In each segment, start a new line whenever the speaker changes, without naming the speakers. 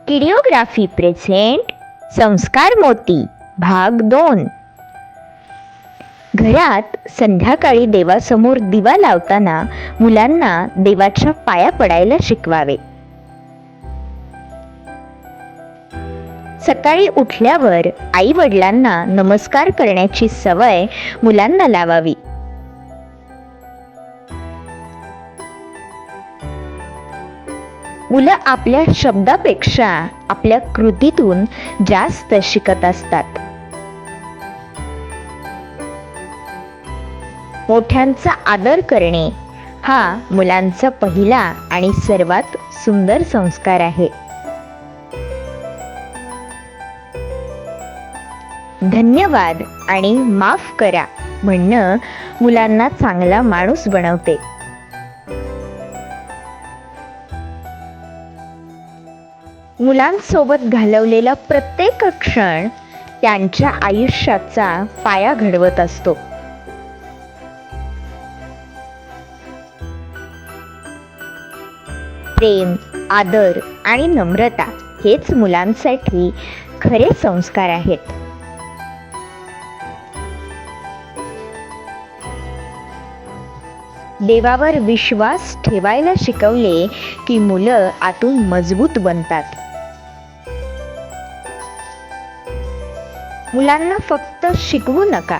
किडिओग्राफी present संस्कार मोती भाग 2. घरात संध्याकाळी देवासमोर दिवा लावताना मुलांना देवाच्या पाया पडायला शिकवावे. सकाळी उठल्यावर आई वडिलांना नमस्कार करण्याची सवय मुलांना लावावी. मुलं आपल्या शब्दापेक्षा आपल्या कृतीतून जास्त शिकत असतात. मोठ्यांचा आदर करणे हा मुलांचा पहिला आणि सर्वात सुंदर संस्कार आहे. धन्यवाद आणि माफ करा म्हणणं मुलांना चांगला माणूस बनवते. मुलांसोबत घालवलेला प्रत्येक क्षण त्यांच्या आयुष्याचा पाया घडवत असतो. प्रेम, आदर आणि नम्रता हेच मुलांसाठी खरे संस्कार आहेत. देवावर विश्वास ठेवायला शिकवले की मुलं आतून मजबूत बनतात. मुलांना फक्त शिकवू नका,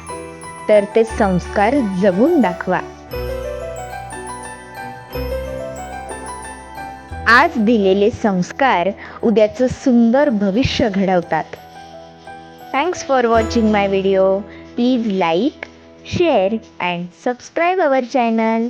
तर ते संस्कार जगून दाखवा. आज दिलेले संस्कार उद्याचं सुंदर भविष्य घडवतात. Thanks for watching my video. Please like, share and subscribe our channel.